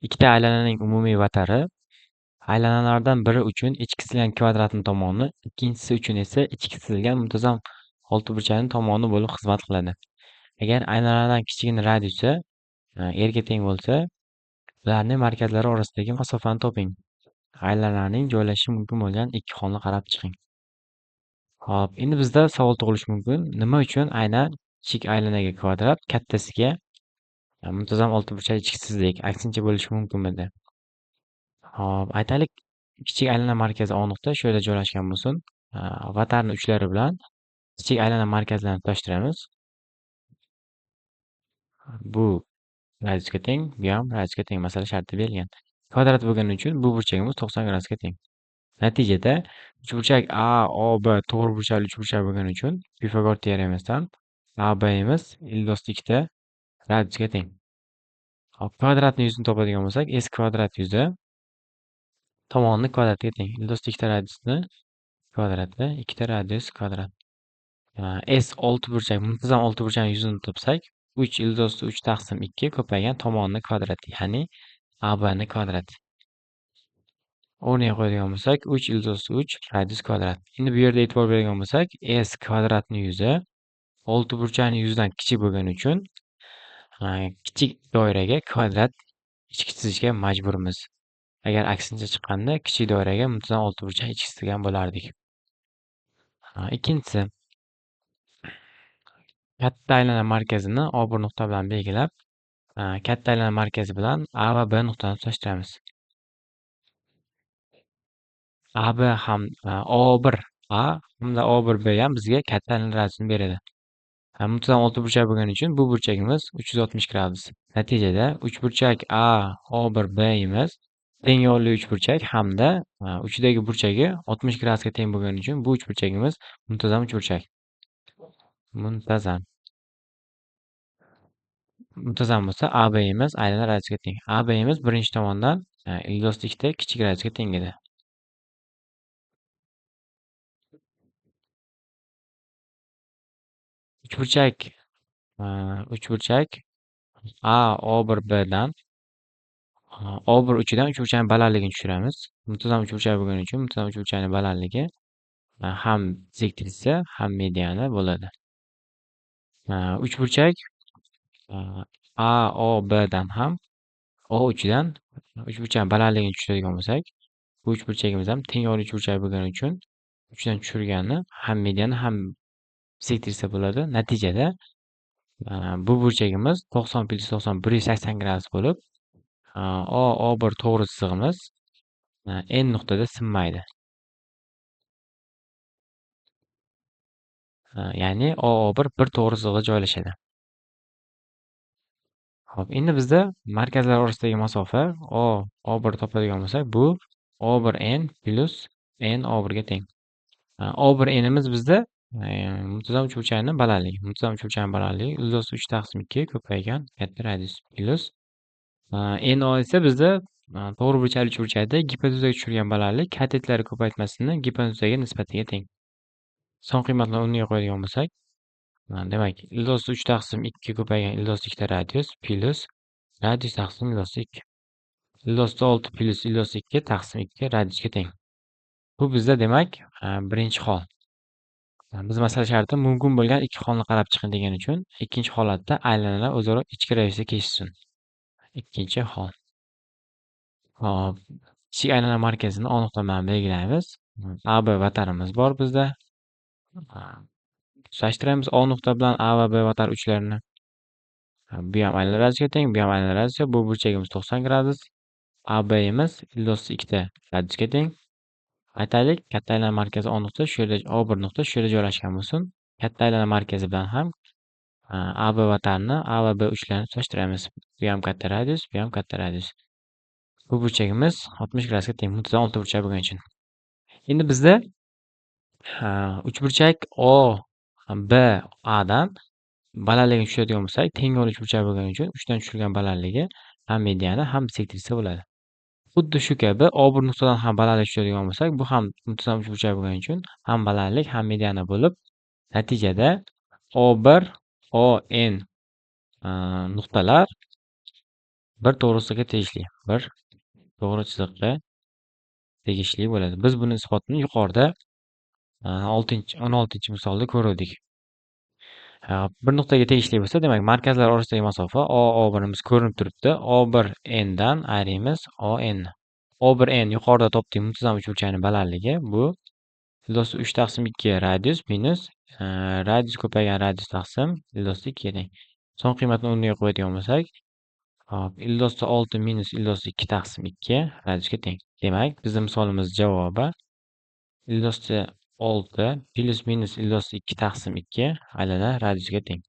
Ikkita aylananing umumiy vatari aylanalardan biri uchun ichki chizilgan kvadratning tomoni, ikkinchisi uchun esa ichki chizilgan muntazam oltiburchakning tomoni bo'lib xizmat qiladi. Agar aylanalardan kichigini radiusi erga teng bo'lsa, ularning markazlari orasidagi masofani toping. Aylananing joylashishi mumkin bo'lgan ikki xonni qarab chiqing. Xo'p, endi bizda savol tug'ilishi mumkin. Nima uchun aynan kichik aylanaga kvadrat, kattasiga muntazam oltiburchak ichki chizdik? Aksincha bo'lishi mumkinmidi? Hop, aytaylik, kichik aylana markazi O nuqta shu yerda joylashgan bo'lsin. Vatarni uchlari bilan kichik aylana markazlarini tutashtiramiz. Bu radiusga teng, bu ham radiusga teng. Masala sharti berilgan. Kvadrat bo'lgani uchun bu burchagimiz 90 gradusga teng. Natijada uchburchak AOB to'g'ri burchakli uchburchak bo'lgani uchun Pifagor teoremasidan ABimiz -2 radiusga teng. Hop, kvadratni yuzini topadigan bo'lsak, s kvadrat yuzi tomonni kvadratga teng. -2 radiusni kvadrati 2 radius kvadrat. S oltiburchak, muntazam oltiburchakning yuzini topsak, 3 taqsim 2 ko'paygan tomonni kvadrati, ya'ni ABni kvadrati. O'rniga qo'yadigan bo'lsak, 3 radius kvadrat. Endi bu yerda e'tibor beradigan bo'lsak, s kvadratning yuzi oltiburchakning yuzidan kichik bo'lgani uchun kichik doiraga kvadrat ichki chizishga majburmiz. Agar aksincha chiqqanda kichik doiraga muntazam oltiburchak ichki chizgan bo'lardik. Ikkinchisi, katta aylana markazini O1 nuqta bilan belgilab, katta aylana markazi bilan A va B nuqtani tutashtiramiz. AB ham O1 A hamda O1 B ham bizga katta aylana radiusini beradi. Muntazam oltiburchak bo'lgani uchun bu burchagimiz 360 gradus. Natijada uchburchak A O1 B imiz teng yo'lli uchburchak hamda uchidagi burchagi 60 gradusga teng bo'lgani uchun bu uchburchagimiz muntazam uchburchak. Muntazam bo'lsa ABimiz aylana radiusga teng. ABimiz birinchi tomondan -2 ta kichik radiusga teng edi. Uchburchak A O1 Bdan O1 uchidan uchburchakning balandligini tushiramiz. Muntazam uchburchak bo'lgani uchun muntazam uchburchakning balandligi ham sektrisa ham mediani bo'ladi. Uchburchak AOBdan ham O uchidan uchburchakning balandligini tushiradigan bo'lsak, bu uchburchagimiz ham teng yo'l uchburchak bo'lgani uchun uchdan tushirgani ham mediani ham sektrisa bo'ladi. Natijada bu burchagimiz 90 + 90 180 gradus bo'lib, O1 to'g'ri chizig'imiz N nuqtada sinmaydi. Ya'ni O1 bir to'g'ri chizig'ida joylashadi. Xo'p, endi bizda markazlar orasidagi masofa O1 topadigan bo'lsak, bu O1N + N O1 ga teng. O1N'imiz bizda muntazam uchburchakning balandligi. Muntazam uchburchakning balandligi 3 taqsim 2 ko'paygan katta radius plus NO esa bizda to'g'ri burchakli uchburchakda gipotenuzaga tushirgan balandlik katetlari ko'paytmasini gipotenuzaga nisbatiga teng. Son qiymatlarni o'rniga qo'yadigan bo'lsak, demak, 3 taqsim 2 ko'paygan 2 radius plus radius taqsim 2. 6 plus 2 taqsim 2 radiusga teng. Bu bizda demak birinchi hol. Biz masala sharti mumkin bo'lgan ikki holni qarab chiqing degani uchun ikkinchi holatda aylanalar o'zaro ichki ravishda kesishsin. Ikkinchi hol. Hop, kichik aylana markazini O nuqta bilan belgilaymiz. AB vatarimiz bor bizda. Tutashtiramiz O nuqta bilan A va B vatar uchlarini. Bu ham aylana radiusga teng, bu ham aylana radiusga. Bu burchagimiz 90 gradus. ABimiz -2 radiusga teng. Aytaylik, katta aylana markazi O nuqta shu yerda, O1 nuqta shu yerda joylashgan bo'lsin. Katta aylana markazi bilan ham AB vatarni A va B uchlarini tutashtiramiz. Bu ham katta radius, bu ham katta radius. Bu burchagimiz 60 gradusga teng, muntazam oltiburchak bo'lgani uchun. Endi bizda uchburchak O B Adan balandligini tushiradigan bo'lsak, teng yo'l uchburchak bo'lgani uchun 3 dan tushirgan balandligi ham mediani ham sektrisa bo'ladi. Xuddi shu kabi O1 nuqtadan ham balandlik tushiradigan bo'lsak, bu ham muntazam uchburchak bo'lgani uchun ham balandlik ham mediani bo'lib, natijada O1 ON nuqtalar bir to'g'ri chiziqqa tegishli. Bir to'g'ri chiziqqa tegishli bo'ladi. Biz buni isbotini yuqorida 16 misolda ko'rdik. Bir nuqtaga tegishli bo'lsa, demak, markazlar orasidagi masofa O1imiz ko'rinib turibdi. O1n dan ayrimiz ON ni. O1n yuqorida topdik muntazam uchburchakning balandligi. Bu ildiz 3 taqsim 2 radius minus radius ko'paygan radius taqsim ildiz 2 teng. Son qiymatni o'rniga qo'yadigan bo'lsak, hop, ildiz 6 minus ildiz 2 taqsim 2 radiusga teng. Demak, bizning misolimiz javobi ildiz 6 plus minus ildiz 2 taqsim 2 aylanma radiusga teng.